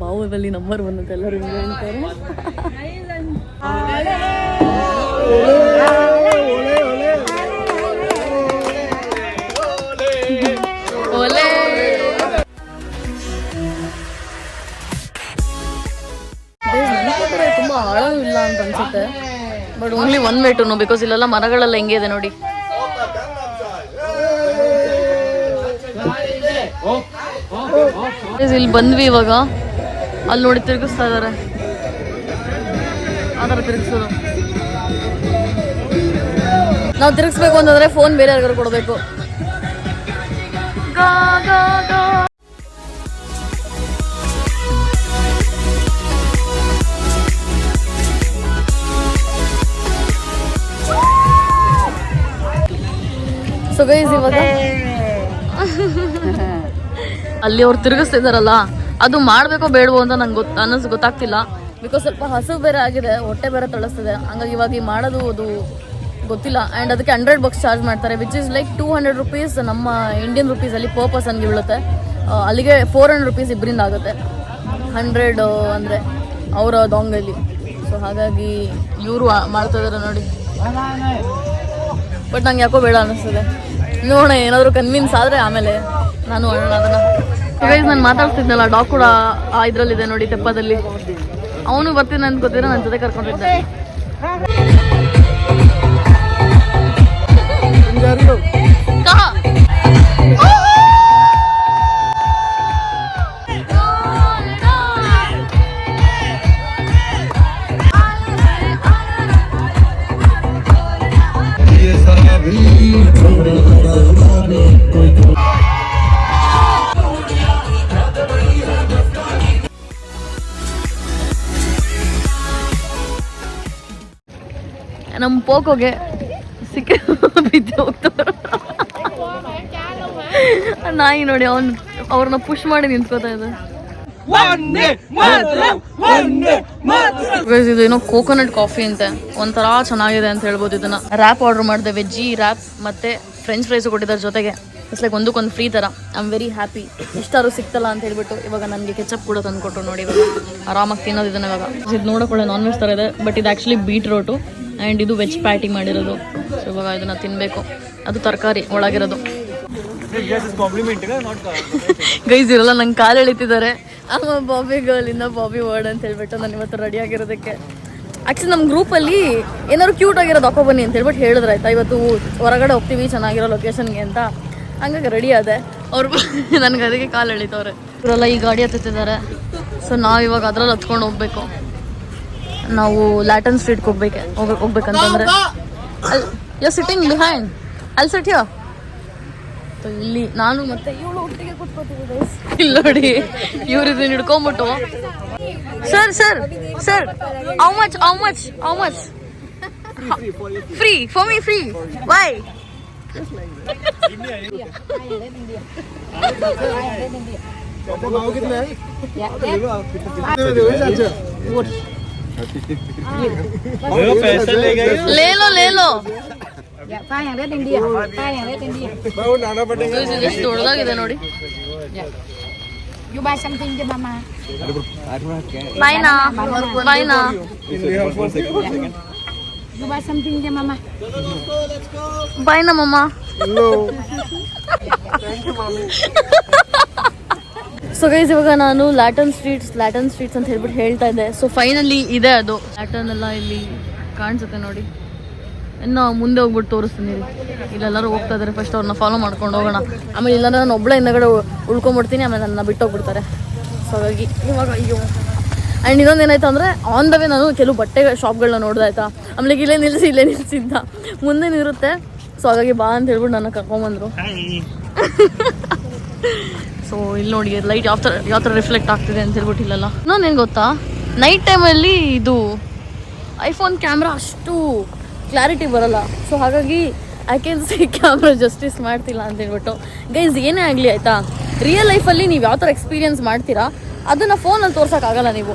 ಬಾಹುಬಲಿ ನಂಬರ್ 1 ಅಂತ ಎಲ್ಲರೂ ಹಿಂಗೆ ಹೇಳ್ತಾರೆ. ಓಲೆ ತುಂಬಾ ಆಳವೂ ಇಲ್ಲ ಅಂತ ಅನ್ಸುತ್ತೆ. But only 1 way to know because ಇಲ್ಲೆಲ್ಲ ಮರಗಳೆಲ್ಲ ಹೆಂಗೆ ಇದೆ ನೋಡಿ. ಇಲ್ಲಿ ಬಂದ್ವಿ ಇವಾಗ. ಅಲ್ಲಿ ನೋಡಿ ತಿರುಗಿಸ್ತಾ ಇದಾರೆ. ಆ ಥರ ತಿರುಗಿಸೋದು. ನಾವು ತಿರುಗಿಸ್ಬೇಕು ಅಂತಂದ್ರೆ ಫೋನ್ ಬೇರೆ ಯಾರಿಗಾರು ಕೊಡಬೇಕು. ಸೊ ಗೈಸ್ ಇವಾಗ ಅಲ್ಲಿ ಅವ್ರು ತಿರುಗಿಸ್ತಿದಾರಲ್ಲ ಅದು ಮಾಡಬೇಕೋ ಬೇಡವೋ ಅಂತ ನಂಗೆ ಗೊತ್ತಾಗ್ತಿಲ್ಲ. ಬಿಕಾಸ್ ಸ್ವಲ್ಪ ಹಸು ಬೇರೆ ಆಗಿದೆ, ಹೊಟ್ಟೆ ಬೇರೆ ತಳಿಸ್ತಿದೆ. ಹಂಗಾಗಿ ಇವಾಗ ಮಾಡೋದು ಅದು ಗೊತ್ತಿಲ್ಲ. ಆ್ಯಂಡ್ ಅದಕ್ಕೆ $100 ಚಾರ್ಜ್ ಮಾಡ್ತಾರೆ, ವಿಚ್ ಇಸ್ ಲೈಕ್ 200 ರೂಪೀಸ್ ನಮ್ಮ ಇಂಡಿಯನ್ ರುಪೀಸಲ್ಲಿ ಪರ್ ಪರ್ಸನ್ಗೆ ಬೀಳುತ್ತೆ. ಅಲ್ಲಿಗೆ 400 ರೂಪೀಸ್ ಇಬ್ಬರಿಂದ ಆಗುತ್ತೆ. 100 ಅಂದರೆ ಅವರ ದೊಂಗಲ್ಲಿ. ಸೊ ಹಾಗಾಗಿ ಇವರು ಮಾಡ್ತಾ ಇದ್ದಾರೆ ನೋಡಿ. ಬಟ್ ನಂಗೆ ಯಾಕೋ ಬೇಡ ಅನ್ನಿಸ್ತದೆ. ನೋಡೋಣ ಏನಾದರೂ ಕನ್ವಿನ್ಸ್ ಆದರೆ ಆಮೇಲೆ ನಾನು ಮಾಡೋಣ ಅದನ್ನು. ಗೈಸ್ ನಾನು ಮಾತಾಡ್ತಿದ್ನಲ್ಲ, ಡಾಗ್ ಕೂಡ ಇದರಲ್ಲಿದೆ ನೋಡಿ ತೆಪ್ಪದಲ್ಲಿ. ಅವನು ಬರ್ತೀನಿ ಅಂತ ಗೊತ್ತಿರೋ ನನ್ನ ಜೊತೆ ಕರ್ಕೊಂಡಿದ್ದೆ. ನಮ್ಮ ಪೋಕೋಗೆ ಸಿಕ್ಕ ಬಿದ್ದು ಹೋಗ್ತಾರೆ. ನಾಯಿ ನೋಡಿ ಅವ್ರನ್ನ ಪುಷ್ ಮಾಡಿ ನಿಂತ್ಕೋತಾ ಇದೆ. ಇದೇನೋ ಕೋಕೋನಟ್ ಕಾಫಿ ಅಂತೆ, ಒಂಥರ ಚೆನ್ನಾಗಿದೆ ಅಂತ ಹೇಳ್ಬೋದು. ಇದನ್ನ ರ್ಯಾಪ್ ಆರ್ಡರ್ ಮಾಡಿದೆ, ವೆಜ್ಜಿ ರ್ಯಾಪ್ ಮತ್ತೆ ಫ್ರೆಂಚ್ ಫ್ರೈಸ್ ಕೊಟ್ಟಿದ್ದಾರೆ ಜೊತೆಗೆ. ಇಟ್ಸ್ ಲೈಕ್ ಒಂದಕ್ಕೊಂದು ಫ್ರೀ ಥರ. I am very happy. ಇಷ್ಟಾರು ಸಿಕ್ತಲ್ಲ ಅಂತ ಹೇಳ್ಬಿಟ್ಟು ಇವಾಗ ನನಗೆ ಕೆಚಪ್ ಕೂಡ ತಂದುಕೊಟ್ರು ನೋಡಿ. ಇವಾಗ ಆರಾಮಾಗಿ ತಿನ್ನೋದು ಇದನ್ನ. ಇವಾಗ ಇದು ನೋಡೋಕೊಳ್ಳೆ ನಾನ್ ವೆಜ್ ಥರ ಇದೆ, ಬಟ್ ಇದು ಆ್ಯಕ್ಚುಲಿ ಬೀಟ್ರೋಟು ಆ್ಯಂಡ್ ಇದು ವೆಜ್ ಪ್ಯಾಟಿ ಮಾಡಿರೋದು. ಸೊ ಇವಾಗ ಇದನ್ನು ತಿನ್ನಬೇಕು. ಅದು ತರಕಾರಿ ಒಳಗಿರೋದು. ಗೈಸ್ ಇರಲ್ಲ ನಂಗೆ ಕಾಲು ಎಳಿತಿದ್ದಾರೆ. ಅಮ್ಮ ಬಾಬಿ ಗರ್ಲ್ ಇಂದ ಬಾಬಿ ವರ್ಡ್ ಅಂತ ಹೇಳ್ಬಿಟ್ಟು ನಾನು ಇವತ್ತು ರೆಡಿ ಆಗಿರೋದಕ್ಕೆ. ಆ್ಯಕ್ಚುಲಿ ನಮ್ಮ ಗ್ರೂಪಲ್ಲಿ ಏನಾದ್ರು ಕ್ಯೂಟ್ ಆಗಿರೋದು ಹಾಕೋ ಬನ್ನಿ ಅಂತ ಹೇಳ್ಬಿಟ್ಟು ಹೇಳಿದ್ರೆ ಆಯ್ತಾ, ಇವತ್ತು ಹೊರಗಡೆ ಹೋಗ್ತೀವಿ ಚೆನ್ನಾಗಿರೋ ಲೊಕೇಶನ್ಗೆ ಅಂತ. ಹಂಗಾಗಿ ರೆಡಿ ಆದೆ. ಅವ್ರು ನನಗೆ ಅದಕ್ಕೆ ಕಾಲು ಎಳಿತವ್ರೆ. ಇವರೆಲ್ಲ ಈ ಗಾಡಿ ಹತ್ತಿದ್ದಾರೆ. ಸೊ ನಾವು ಇವಾಗ ಅದ್ರಲ್ಲಿ ಹತ್ಕೊಂಡು ಹೋಗ್ಬೇಕು. ನಾವು ಲ್ಯಾಟನ್ ಸ್ಟ್ರೀಟ್ಗೆ ಹೋಗ್ಬೇಕಂತಂದ್ರೆ ಯು ಸಿಟ್ಟಿಂಗ್ ಬಿಹೈಂಡ್, ಅಲ್ಲಿ ಸಿಟ್ ಯೋ. ಇಲ್ಲಿ ನಾನು ಮತ್ತೆ ಇವಳು ಒಟ್ಟಿಗೆ ಕೂತ್ಕೋತೀವಿ. ಇಲ್ಲಿ ನೋಡಿ ಇವ್ರು ಇದನ್ನ ಹಿಡ್ಕೊಂಬಿಟ್ಟು sir sir sir how much free for me free why ले लो ಎಷ್ಟು ದೊಡ್ಡದಾಗಿದೆ ನೋಡಿ. You buy something to mama. ಬಾಯ್ ನಾ ಬಾಯ್ ನಾ You buy something to mama. ಬಾಯ್ ನಮ್ಮಮ್ಮ. ಸೊ ಗೈಸ್ ಇವಾಗ ನಾನು ಲ್ಯಾಟನ್ ಸ್ಟ್ರೀಟ್ಸ್ ಅಂತ ಹೇಳ್ಬಿಟ್ಟು ಹೇಳ್ತಾ ಇದ್ದೆ. ಸೊ ಫೈನಲಿ ಇದೆ ಅದು ಲ್ಯಾಟನ್ ಎಲ್ಲ ಇಲ್ಲಿ ಕಾಣಿಸುತ್ತೆ ನೋಡಿ. ಇನ್ನು ಮುಂದೆ ಹೋಗ್ಬಿಟ್ಟು ತೋರಿಸ್ತೀನಿ ಇಲ್ಲೆಲ್ಲರೂ ಹೋಗ್ತಾ ಇದ್ದಾರೆ. ಫಸ್ಟ್ ಅವ್ರನ್ನ ಫಾಲೋ ಮಾಡ್ಕೊಂಡು ಹೋಗೋಣ. ಆಮೇಲೆ ಇಲ್ಲ ನಾನು ಒಬ್ಬಳೆ ಹಿಂದಗಡೆ ಉಳ್ಕೊಂಬಿಡ್ತೀನಿ, ಆಮೇಲೆ ನನ್ನ ಬಿಟ್ಟೋಗ್ಬಿಡ್ತಾರೆ. ಸೊ ಹಾಗಾಗಿ ಇವಾಗ ಅಯ್ಯೋ. ಆ್ಯಂಡ್ ಇನ್ನೊಂದು ಏನಾಯ್ತು ಅಂದರೆ ಆನ್ ದ ವೇ ನಾನು ಕೆಲವು ಬಟ್ಟೆ ಶಾಪ್ಗಳನ್ನ ನೋಡ್ದೆ ಆಯ್ತಾ. ಆಮೇಲೆ ಇಲ್ಲೇ ನಿಲ್ಲಿಸಿದ್ದ ಮುಂದೇನಿರುತ್ತೆ. ಸೊ ಹಾಗಾಗಿ ಬಾ ಅಂತ ಹೇಳ್ಬಿಟ್ಟು ನನ್ನ ಕರ್ಕೊಂಬಂದರು. ಸೊ ಇಲ್ಲಿ ನೋಡಿ ಲೈಟ್ ಯಾವ ಥರ ರಿಫ್ಲೆಕ್ಟ್ ಆಗ್ತಿದೆ ಅಂತ ಹೇಳ್ಬಿಟ್ಟು ಇಲ್ಲೆಲ್ಲ. ಇನ್ನೊಂದೇನು ಗೊತ್ತಾ, ನೈಟ್ ಟೈಮಲ್ಲಿ ಇದು ಐಫೋನ್ ಕ್ಯಾಮ್ರಾ ಅಷ್ಟು ಕ್ಲಾರಿಟಿ ಬರಲ್ಲ. ಸೊ ಹಾಗಾಗಿ I can see camera justice ಮಾಡ್ತಿಲ್ಲ ಅಂತ ಹೇಳ್ಬಿಟ್ಟು. ಗೈಸ್ ಏನೇ ಆಗಲಿ ಆಯಿತಾ, ರಿಯಲ್ ಲೈಫಲ್ಲಿ ನೀವು ಯಾವ ಥರ ಎಕ್ಸ್ಪೀರಿಯನ್ಸ್ ಮಾಡ್ತೀರಾ ಅದನ್ನು ಫೋನಲ್ಲಿ ತೋರ್ಸೋಕ್ಕಾಗಲ್ಲ. ನೀವು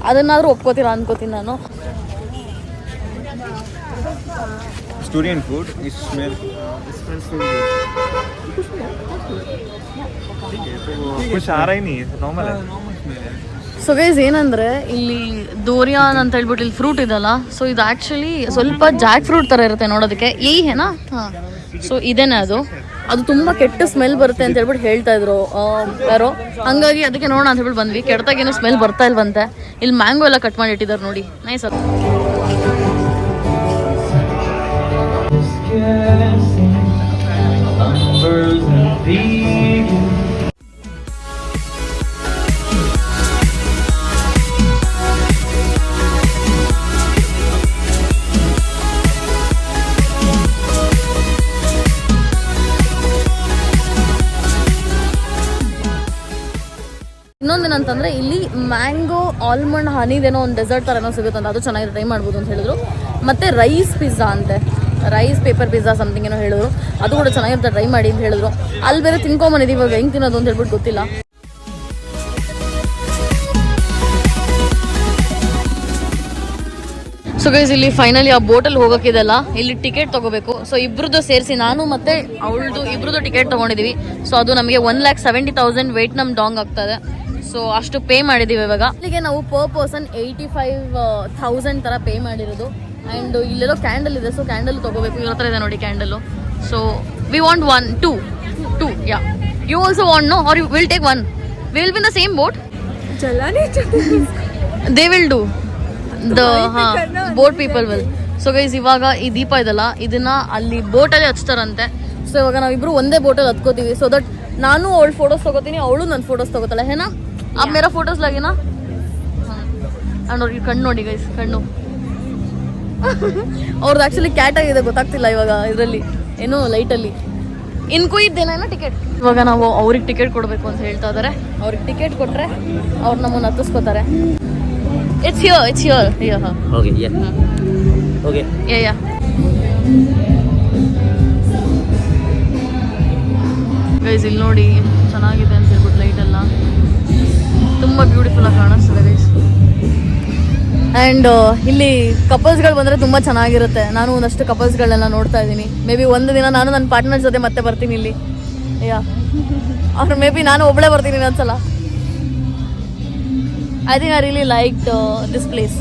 ಅದನ್ನಾದರೂ ಒಪ್ಕೋತೀರಾ ಅನ್ಕೋತೀನಿ ನಾನು. Korean food, it smells so good. कुछ आ रहा ही नहीं है, नॉर्मल है. ಸೊ ಗೈಸ್ ಏನಂದರೆ ಇಲ್ಲಿ ಡೋರಿಯಾನ್ ಅಂತ ಹೇಳ್ಬಿಟ್ಟು ಇಲ್ಲಿ ಫ್ರೂಟ್ ಇದಲ್ಲ. ಸೊ ಇದು ಆ್ಯಕ್ಚುಲಿ ಸ್ವಲ್ಪ ಜಾಕ್ ಫ್ರೂಟ್ ಥರ ಇರುತ್ತೆ ನೋಡೋದಕ್ಕೆ. ಏನೇನಾ ಹಾಂ. ಸೊ ಇದೇನೆ ಅದು ತುಂಬ ಕೆಟ್ಟ ಸ್ಮೆಲ್ ಬರುತ್ತೆ ಅಂತ ಹೇಳ್ಬಿಟ್ಟು ಹೇಳ್ತಾ ಇದ್ರು ಯಾರೋ. ಹಂಗಾಗಿ ಅದಕ್ಕೆ ನೋಡೋಣ ಅಂತ ಹೇಳ್ಬಿಟ್ಟು ಬಂದ್ವಿ. ಕೆಟ್ಟದಾಗೇನು ಸ್ಮೆಲ್ ಬರ್ತಾ ಇಲ್ವಂತೆ. ಇಲ್ಲಿ ಮ್ಯಾಂಗೋ ಎಲ್ಲ ಕಟ್ ಮಾಡಿ ಇಟ್ಟಿದ್ದಾರೆ ನೋಡಿ, ನೈಸ್ ಅದು. ಇನ್ನೊಂದೇನಂತಂದರೆ ಇಲ್ಲಿ ಮ್ಯಾಂಗೋ ಆಲ್ಮಂಡ್ ಹನಿದೇನೋ ಒಂದು ಡೆಸರ್ಟ್ ಥರ ಏನೋ ಸಿಗುತ್ತಂತ, ಅದು ಚೆನ್ನಾಗಿ ಟ್ರೈ ಮಾಡ್ಬೋದು ಅಂತ ಹೇಳಿದ್ರು. ಮತ್ತು ರೈಸ್ ಪಿಜ್ಜಾ ಅಂತೆ, ರೈಸ್ ಪೇಪರ್ ಪಿಜ್ಜಾ ಸಮಥಿಂಗ್ ಏನೋ ಹೇಳಿದ್ರು, ಅದು ಕೂಡ ಚೆನ್ನಾಗಿರುತ್ತೆ, ಟ್ರೈ ಮಾಡಿ ಅಂತ ಹೇಳಿದ್ರು. ಅಲ್ಲಿ ಬೇರೆ ತಿನ್ಕೊಂಬಂದಿದ್ದೀವಿ, ಇವಾಗ ಹೆಂಗೆ ತಿನ್ನೋದು ಅಂತ ಹೇಳ್ಬಿಟ್ಟು ಗೊತ್ತಿಲ್ಲ. ಸೊ ಗೈಸ್ ಇಲ್ಲಿ ಫೈನಲಿ ಆ ಬೋಟಲ್ಲಿ ಹೋಗೋಕ್ಕಿದೆಲ್ಲ ಇಲ್ಲಿ ಟಿಕೆಟ್ ತೊಗೋಬೇಕು. ಸೊ ಇಬ್ರದ್ದು ಸೇರಿಸಿ ನಾನು ಮತ್ತು ಅವಳದು ಇಬ್ರದ್ದು ಟಿಕೆಟ್ ತೊಗೊಂಡಿದ್ದೀವಿ. ಸೊ ಅದು ನಮಗೆ 1,70,000 ವೇಟ್ನಮ್ ಡಾಂಗ್ ಆಗ್ತದೆ. ಸೊ ಅಷ್ಟು ಪೇ ಮಾಡಿದ್ದೀವಿ ಇವಾಗ. ಇಲ್ಲಿಗೆ ನಾವು ಪರ್ ಪರ್ಸನ್ 85,000 ಥರ ಪೇ ಮಾಡಿರೋದು. ಆ್ಯಂಡ್ ಇಲ್ಲೆಲ್ಲೋ ಕ್ಯಾಂಡಲ್ ಇದೆ, ಸೊ ಕ್ಯಾಂಡಲ್ ತೊಗೋಬೇಕು. ಇವ್ರ ಹತ್ರ ಇದೆ ನೋಡಿ candle. So we want two yeah. You also want no are you will take one? We will be in the same boat. They will do boat people will. So guys ಇವಾಗ ಈ ದೀಪ ಇದಲ್ಲ, ಇದನ್ನ ಅಲ್ಲಿ ಬೋಟಲ್ಲಿ ಹಚ್ತಾರಂತೆ. ಸೊ ಇವಾಗ ನಾವಿಬ್ರು ಒಂದೇ ಬೋಟಲ್ಲಿ ಹತ್ಕೋತೀವಿ. So that ನಾನು ಅವಳು ಫೋಟೋಸ್ ತಗೋತೀನಿ, ಅವಳು ನನ್ನ ಫೋಟೋಸ್ ತಗೋತಾಳೆ. ಹೇನಾ आप मेरा फोटोज लगे ना. ನೋಡಿ ಕಣ್ಣು ನೋಡಿ ಗೈಸ್, ಕಣ್ಣು ಅವ್ರದ್ದು ಆ್ಯಕ್ಚುಲಿ ಕ್ಯಾಟ್ ಆಗಿದೆ, ಗೊತ್ತಾಗ್ತಿಲ್ಲ ಇವಾಗ ಇದರಲ್ಲಿ ಏನೋ ಲೈಟಲ್ಲಿ. ಇನ್ಕೂ ಇದ್ದೇನ ಟಿಕೆಟ್. ಇವಾಗ ನಾವು ಅವ್ರಿಗೆ ಟಿಕೆಟ್ ಕೊಡಬೇಕು ಅಂತ ಹೇಳ್ತಾ ಇದ್ದಾರೆ. ಅವ್ರಿಗೆ ಟಿಕೆಟ್ ಕೊಟ್ಟರೆ ಅವ್ರು ನಮ್ಮನ್ನು ಹತ್ತಿಸ್ಕೋತಾರೆ. It's here Okay, yeah. Okay. Yeah. Guys ಇಲ್ಲಿ ನೋಡಿ ಚೆನ್ನಾಗಿದೆ ಅಂತ ಹೇಳ್ಬಿಟ್ಟು ಲೈಟ್ ಎಲ್ಲ ತುಂಬ ಬ್ಯೂಟಿಫುಲ್ ಆಗಿ ಕಾಣಿಸ್ತದೆ ಗೈಸ್. ಆ್ಯಂಡ್ ಇಲ್ಲಿ ಕಪಲ್ಸ್ಗಳು ಬಂದರೆ ತುಂಬ ಚೆನ್ನಾಗಿರುತ್ತೆ. ನಾನು ಒಂದಷ್ಟು ಕಪಲ್ಸ್ಗಳನ್ನೆಲ್ಲ ನೋಡ್ತಾ ಇದ್ದೀನಿ. ಮೇ ಬಿ ಒಂದು ದಿನ ನಾನು ನನ್ನ ಪಾರ್ಟ್ನರ್ ಜೊತೆ ಮತ್ತೆ ಬರ್ತೀನಿ ಇಲ್ಲಿ. ಅವ್ರು ಮೇ ಬಿ ನಾನು ಒಬ್ಬಳೇ ಬರ್ತೀನಿ ಒಂದ್ಸಲ. I think I really liked this place.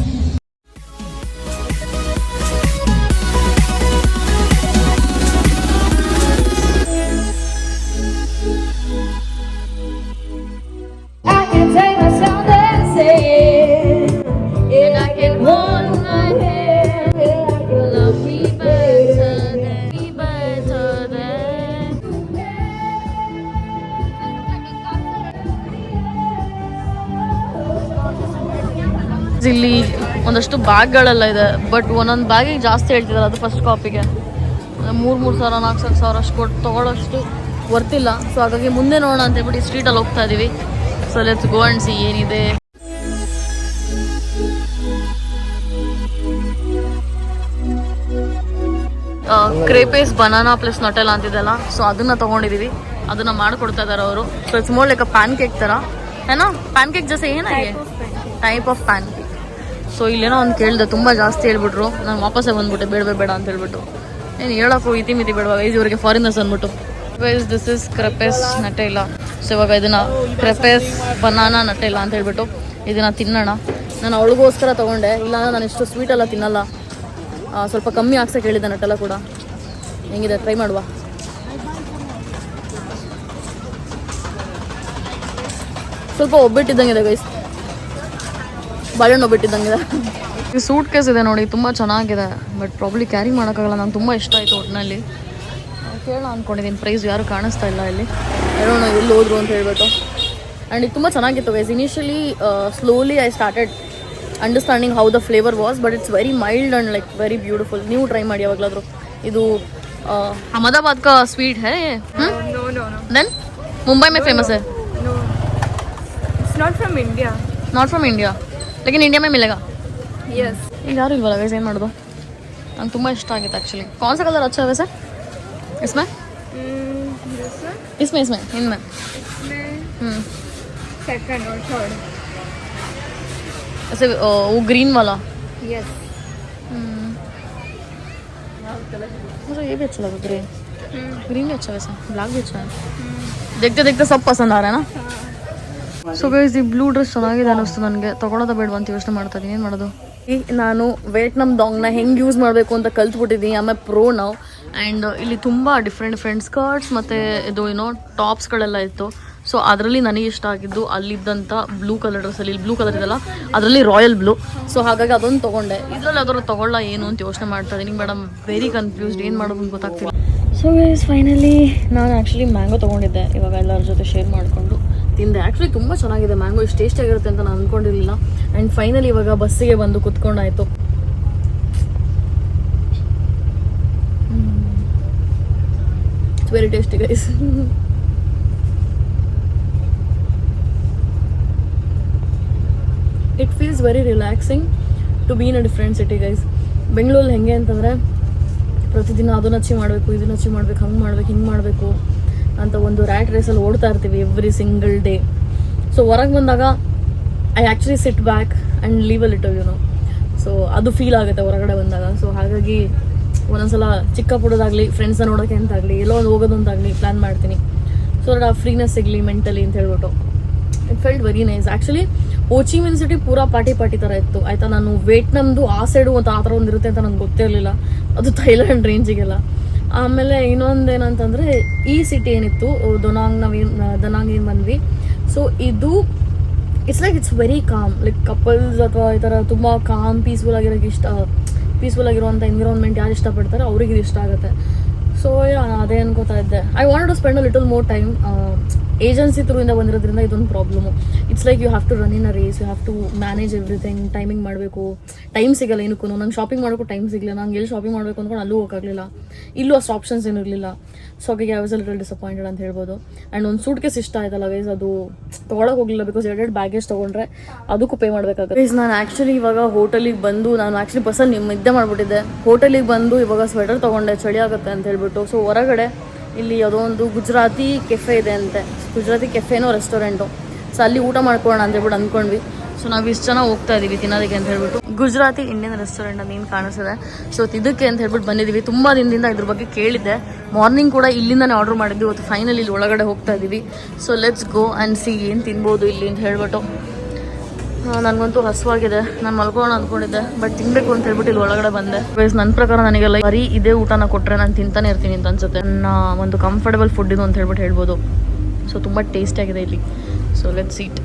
ಇಲ್ಲಿ ಒಂದಷ್ಟು ಬ್ಯಾಗ್ಗಳೆಲ್ಲ ಇದೆ, ಬಟ್ ಒಂದೊಂದು ಬ್ಯಾಗಿಗೆ ಜಾಸ್ತಿ ಹೇಳ್ತಿದ್ದಾರೆ. ಅದು ಫಸ್ಟ್ ಕಾಪಿಗೆ 3,000 4,000 ಅಷ್ಟು ಕೊಟ್ಟು ತೊಗೊಳ್ಳೋಷ್ಟು ವರ್ತಿಲ್ಲ. ಸೊ ಹಾಗಾಗಿ ಮುಂದೆ ನೋಡೋಣ ಅಂತ ಹೇಳ್ಬಿಟ್ಟು ಈ ಸ್ಟ್ರೀಟಲ್ಲಿ ಹೋಗ್ತಾ ಇದ್ದೀವಿ. So let's go and C ಏನಿದೆ. ಕ್ರೇಪೇಸ್ ಬನಾನಾ ಪ್ಲಸ್ ನಟೆಲ್ಲ ಅಂತಿದ್ದಲ್ಲ, ಸೊ ಅದನ್ನು ತೊಗೊಂಡಿದ್ದೀವಿ. ಅದನ್ನು ಮಾಡಿಕೊಡ್ತಾ ಇದ್ದಾರೆ ಅವರು. So it's more like a pan cake ಥರ ಏನೋ. ಪ್ಯಾನ್ ಕೇಕ್ ಜೊತೆ ಏನಾಗಿದೆ type of PAN cake. So ಇಲ್ಲೇನೋ ಒಂದು ಕೇಳಿದೆ, ತುಂಬ ಜಾಸ್ತಿ ಹೇಳ್ಬಿಟ್ರು. ನಾನು ವಾಪಸ್ಸೇ ಬಂದ್ಬಿಟ್ಟೆ, ಬೇಡ ಅಂತ ಹೇಳ್ಬಿಟ್ಟು. ಏನು ಹೇಳೋಕ್ಕೂ ಇತಿ ಮಿತಿ ಬೇಡವಾ ಗೈಸ್ ಇವರಿಗೆ ಫಾರಿನರ್ಸ್ ಅಂದ್ಬಿಟ್ಟು. Guys this is crepes Nutella. So ಇವಾಗ ಇದನ್ನು ಕ್ರೆಪೆಸ್ ಬನಾನಾ ನಟ್ಟೆಲ್ಲ ಅಂತ ಹೇಳ್ಬಿಟ್ಟು ಇದನ್ನು ತಿನ್ನೋಣ. ನಾನು ಅವಳಿಗೋಸ್ಕರ ತೊಗೊಂಡೆ, ಇಲ್ಲಾಂದ್ರೆ ನಾನು ಇಷ್ಟು ಸ್ವೀಟೆಲ್ಲ ತಿನ್ನಲ್ಲ. ಸ್ವಲ್ಪ ಕಮ್ಮಿ ಹಾಕ್ಸಕ್ಕೆ ಹೇಳಿದ್ದೆ ನಟ್ಟೆಲ್ಲ ಕೂಡ. ಹೆಂಗಿದೆ ಟ್ರೈ ಮಾಡುವ. ಸ್ವಲ್ಪ ಒಬ್ಬಿಟ್ಟಿದ್ದಂಗಿದೆ ಗೈಸ್, ಬಾಳೆಹಣ್ಣು ಒಬ್ಬಿಟ್ಟಿದ್ದಂಗಿದೆ. ಈ ಸೂಟ್ ಕೇಸ್ ಇದೆ ನೋಡಿ, ತುಂಬ ಚೆನ್ನಾಗಿದೆ. ಬಟ್ ಪ್ರಾಬ್ಲಿ ಕ್ಯಾರಿ ಮಾಡೋಕ್ಕಾಗಲ್ಲ. ನಂಗೆ ತುಂಬ ಇಷ್ಟ ಆಯಿತು ಒಟ್ಟಿನಲ್ಲಿ. ಕೇಳೋಣ ಅಂದ್ಕೊಂಡಿದ್ದೀನಿ. ಪ್ರೈಸ್ ಯಾರು ಕಾಣಿಸ್ತಾ ಇಲ್ಲ ಇಲ್ಲಿ. ಹೇಳೋಣ ಎಲ್ಲಿ ಹೋದ್ರು ಅಂತ ಹೇಳ್ಬಿಟ್ಟು. ಆ್ಯಂಡ್ ಇದು ತುಂಬ ಚೆನ್ನಾಗಿತ್ತು guys. Initially slowly I started understanding how the flavour was, but it's very mild and like very beautiful. ನೀವು ಟ್ರೈ ಮಾಡಿ ಯಾವಾಗಲಾದರೂ. ಇದು अहमदाबाद का स्वीट है ये? No, no, no. Then Mumbai में फेमस है? No. It's not from India. Not from India, लेकिन इंडिया में मिलेगा. Yes. ಈಗ ಯಾರು ಇಲ್ವಲ್ಲ ಗೈಸ್, ಏನು ಮಾಡೋದು? ನಂಗೆ ತುಂಬ ಇಷ್ಟ ಆಗಿತ್ತು ಆ್ಯಕ್ಚುಲಿ. कौन सा कलर अच्छा है वैसे इसमें? This one? इसमें इनमें इसमें second or third. ऐसे वो ग्रीन वाला. Yes. मुझे ये भी अच्छा लगा ग्रीन. ग्रीन भी अच्छा है वैसे, ब्लैक भी अच्छा है. देखते देखते सब पसंद आ रहा है ना. ಸೊ ಗೈಸ್ ಈ ಬ್ಲೂ ಡ್ರೆಸ್ ಚೆನ್ನಾಗಿದೆ ಅನ್ನಿಸ್ತು ನನಗೆ. ತೊಗೊಳೋದ ಬೇಡ ಅಂತ ಯೋಚನೆ ಮಾಡ್ತಾ ಇದ್ದೀನಿ. ಏನು ಮಾಡೋದು? ನಾನು ವಿಯೆಟ್ನಾಮ್ ಡಾಂಗ್ನ ಹೆಂಗೆ ಯೂಸ್ ಮಾಡಬೇಕು ಅಂತ ಕಲ್ತ್ಬಿಟ್ಟಿದ್ದೀನಿ. ಆಮೇಲೆ ಪ್ರೋ ನಾವು. ಆ್ಯಂಡ್ ಇಲ್ಲಿ ತುಂಬ ಡಿಫ್ರೆಂಟ್ ಸ್ಕರ್ಟ್ಸ್ ಮತ್ತು ಇದು ಏನೋ ಟಾಪ್ಸ್ಗಳೆಲ್ಲ ಇತ್ತು. ಸೊ ಅದರಲ್ಲಿ ನನಗೆ ಇಷ್ಟ ಆಗಿದ್ದು ಅಲ್ಲಿದ್ದಂಥ ಬ್ಲೂ ಕಲರ್ ಡ್ರೆಸ್ಸಲ್ಲಿ, ಇಲ್ಲಿ ಬ್ಲೂ ಕಲರ್ ಇದೆಲ್ಲ ಅದರಲ್ಲಿ ರಾಯಲ್ ಬ್ಲೂ. ಸೊ ಹಾಗಾಗಿ ಅದೊಂದು ತೊಗೊಂಡೆ. ಇದರಲ್ಲಿ ಯಾವ್ದಾದ್ರು ತೊಗೊಳ್ಳ ಏನು ಅಂತ ಯೋಚನೆ ಮಾಡ್ತಾ ಇದ್ದೀನಿ ಮೇಡಮ್. ವೆರಿ ಕನ್ಫ್ಯೂಸ್ಡ್, ಏನು ಮಾಡೋದು ಅಂತ ಗೊತ್ತಾಗ್ತಿಲ್ಲ. ಸೊ ಗೈಸ್ ಫೈನಲಿ ನಾನು ಆ್ಯಕ್ಚುಲಿ ಮ್ಯಾಂಗೋ ತೊಗೊಂಡಿದ್ದೆ. ಇವಾಗ ಎಲ್ಲರ ಜೊತೆ ಶೇರ್ ಮಾಡಿಕೊಂಡು ತಿಂದೆ. ಆ್ಯಕ್ಚುಲಿ ತುಂಬ ಚೆನ್ನಾಗಿದೆ ಮ್ಯಾಂಗೋ. ಇಷ್ಟು ಟೇಸ್ಟಿಯಾಗಿರುತ್ತೆ ಅಂತ ನಾನು ಅಂದ್ಕೊಂಡಿರಲಿಲ್ಲ. ಆ್ಯಂಡ್ ಫೈನಲಿ ಇವಾಗ ಬಸ್ಸಿಗೆ ಬಂದು ಕುತ್ಕೊಂಡಾಯಿತು. It's very tasty guys. It feels very relaxing to be in a different city guys. ಬೆಂಗಳೂರಲ್ಲಿ ಹೆಂಗೆ ಅಂತಂದರೆ ಪ್ರತಿದಿನ ಅದನ್ನ ಅಚೀವ್ ಮಾಡಬೇಕು, ಇದನ್ನ ಅಚೀವ್ ಮಾಡಬೇಕು, ಹಂಗೆ ಮಾಡಬೇಕು, ಹಿಂಗೆ ಮಾಡಬೇಕು ಅಂತ ಒಂದು ರ್ಯಾಟ್ ರೇಸಲ್ಲಿ ಓಡ್ತಾ ಇರ್ತೀವಿ ಎವ್ರಿ ಸಿಂಗಲ್ ಡೇ. ಸೊ ಹೊರಗೆ ಬಂದಾಗ I actually sit back and leave a little no. So ಅದು ಫೀಲ್ ಆಗುತ್ತೆ ಹೊರಗಡೆ ಬಂದಾಗ. ಸೊ ಹಾಗಾಗಿ ಒಂದೊಂದ್ಸಲ ಚಿಕ್ಕ ಪುಡೋದಾಗಲಿ, ಫ್ರೆಂಡ್ಸ್ನ ನೋಡೋಕ್ಕೆ ಅಂತಾಗಲಿ, ಎಲ್ಲೋ ಒಂದು ಹೋಗೋದು ಅಂತಾಗಲಿ ಪ್ಲ್ಯಾನ್ ಮಾಡ್ತೀನಿ. ಸೊ ದಟ್ ಆ ಫ್ರೀನೆಸ್ ಸಿಗಲಿ ಮೆಂಟಲಿ ಅಂತ ಹೇಳ್ಬಿಟ್ಟು. It felt very nice. Actually Hochi Min city ಪೂರಾ ಪಾರ್ಟಿ ಥರ ಇತ್ತು ಆಯಿತಾ. ನಾನು ವಿಯೆಟ್ನಾಮ್ದು ಆ ಸೈಡು ಅಂತ ಆ ಥರ ಒಂದು ಇರುತ್ತೆ ಅಂತ ನನಗೆ ಗೊತ್ತಿರಲಿಲ್ಲ. ಅದು ಥೈಲ್ಯಾಂಡ್ ರೇಂಜಿಗೆಲ್ಲ. ಆಮೇಲೆ ಇನ್ನೊಂದೇನಂತಂದರೆ ಈ ಸಿಟಿ ಏನಿತ್ತು ದನಾಂಗ್ ಏನು ಬಂದ್ವಿ. ಸೊ ಇದು it's very calm. Like couples ಅಥವಾ ಈ ಥರ ತುಂಬ ಕಾಮ್ ಪೀಸ್ಫುಲ್ ಆಗಿರುವಂಥ ಎನ್ವಿರಾನ್ಮೆಂಟ್ ಯಾರು ಇಷ್ಟಪಡ್ತಾರೆ ಅವ್ರಿಗೆ ಇದು ಇಷ್ಟ ಆಗುತ್ತೆ. ಸೊ ಅದೇ ಅನ್ಕೋತಾ ಇದ್ದೆ. I want to spend a little more time. Agency ಥ್ರೂಯಿಂದ ಬಂದಿರೋದ್ರಿಂದ ಇದೊಂದು problem. It's like you have to run in a race, you have to manage everything. Timing ಮಾಡಬೇಕು, ಟೈಮ್ ಸಿಗಲ್ಲ ಏನಕ್ಕೂ. ನಂಗೆ ಶಾಪಿಂಗ್ ಮಾಡೋಕ್ಕೂ ಟೈಮ್ ಸಿಗಲಿಲ್ಲ. ನಂಗೆ ಎಲ್ಲಿ ಶಾಪಿಂಗ್ ಮಾಡಬೇಕು ಅಂದ್ಕೊಂಡು ಅಲ್ಲೂ ಹೋಗೋಕ್ಕಾಗಲಿಲ್ಲ. ಇಲ್ಲೂ ಅಷ್ಟು ಆಪ್ಷನ್ಸ್ ಏನೂ ಇರಲಿಲ್ಲ. ಸೊ ಹಾಗಾಗಿ I was a little disappointed ಅಂತ ಹೇಳ್ಬೋದು. ಆ್ಯಂಡ್ ಒಂದು ಸೂಟ್ ಕೇಸ್ ಇಷ್ಟ ಆಯ್ತಲ್ಲ ಗೈಸ್, ಅದು ತೊಗೊಳಕ್ಕೆ ಹೋಗಲಿಲ್ಲ. ಬಿಕಾಸ್ 2 ಬ್ಯಾಗೇಜ್ ತೊಗೊಂಡ್ರೆ ಅದಕ್ಕೂ ಪೇ ಮಾಡಬೇಕಾಗುತ್ತೆ ಗೈಸ್. ನಾನು ಆ್ಯಕ್ಚುಲಿ ಇವಾಗ ಹೋಟೆಲಿಗೆ ಬಂದು, ನಾನು ಆ್ಯಕ್ಚುಲಿ ಬಸ್ಸಲ್ಲಿ ನಿದ್ದೆ ಮಾಡಿಬಿಟ್ಟಿದ್ದೆ. ಹೋಟೆಲಿಗೆ ಬಂದು ಇವಾಗ ಸ್ವೆಟರ್ ತೊಗೊಂಡೆ, ಚಳಿ ಆಗುತ್ತೆ ಅಂತ ಹೇಳ್ಬಿಟ್ಟು. ಸೊ ಹೊರಗಡೆ ಇಲ್ಲಿ ಯಾವುದೋ ಒಂದು ಗುಜರಾತಿ ಕೆಫೆ ಇದೆ ಅಂತೆ. ಗುಜರಾತಿ ಕೆಫೆನೋ ರೆಸ್ಟೋರೆಂಟು. ಸೊ ಅಲ್ಲಿ ಊಟ ಮಾಡ್ಕೊಳ್ಳೋಣ ಅಂತ ಹೇಳ್ಬಿಟ್ಟು ಅಂದ್ಕೊಂಡ್ವಿ. ಸೊ ನಾವು ಇಷ್ಟು ಜನ ಹೋಗ್ತಾ ಇದ್ದೀವಿ ತಿನ್ನೋದಕ್ಕೆ ಅಂತ ಹೇಳ್ಬಿಟ್ಟು. ಗುಜರಾತಿ ಇಂಡಿಯನ್ ರೆಸ್ಟೋರೆಂಟ್ ಅಂತ ಏನು ಕಾಣಿಸಿದೆ. ಸೊ ಇದಕ್ಕೆ ಅಂತ ಹೇಳ್ಬಿಟ್ಟು ಬಂದಿದ್ದೀವಿ. ತುಂಬ ದಿನದಿಂದ ಇದ್ರ ಬಗ್ಗೆ ಕೇಳಿದ್ದೆ. ಮಾರ್ನಿಂಗ್ ಕೂಡ ಇಲ್ಲಿಂದನೇ ಆರ್ಡರ್ ಮಾಡಿದ್ವಿ. ಇವತ್ತು ಫೈನಲಿ ಇಲ್ಲಿ ಒಳಗಡೆ ಹೋಗ್ತಾ ಇದ್ದೀವಿ. So let's go and C ಏನು ತಿನ್ಬೋದು ಇಲ್ಲಿ ಅಂತ ಹೇಳ್ಬಿಟ್ಟು. ನನಗಂತೂ ಹಸುವಾಗಿದೆ. ನಾನು ಮಲ್ಕೊಳ್ಳೋಣ ಅಂದ್ಕೊಂಡಿದ್ದೆ, ಬಟ್ ತಿನ್ನಬೇಕು ಅಂತ ಹೇಳ್ಬಿಟ್ಟು ಇಲ್ಲಿ ಒಳಗಡೆ ಬಂದೆ. ವೈಸ್ ನನ್ನ ಪ್ರಕಾರ ನನಗೆಲ್ಲ ಬರೀ ಇದೇ ಊಟನ ಕೊಟ್ಟರೆ ನಾನು ತಿಂತಾನೆ ಇರ್ತೀನಿ ಅಂತ ಅನ್ಸುತ್ತೆ. ನನ್ನ ಒಂದು ಕಂಫರ್ಟಬಲ್ ಫುಡ್ ಇದು ಅಂತ ಹೇಳ್ಬಿಟ್ಟು ಹೇಳ್ಬೋದು. ಸೊ ತುಂಬ ಟೇಸ್ಟಿಯಾಗಿದೆ ಇಲ್ಲಿ. So let's heat.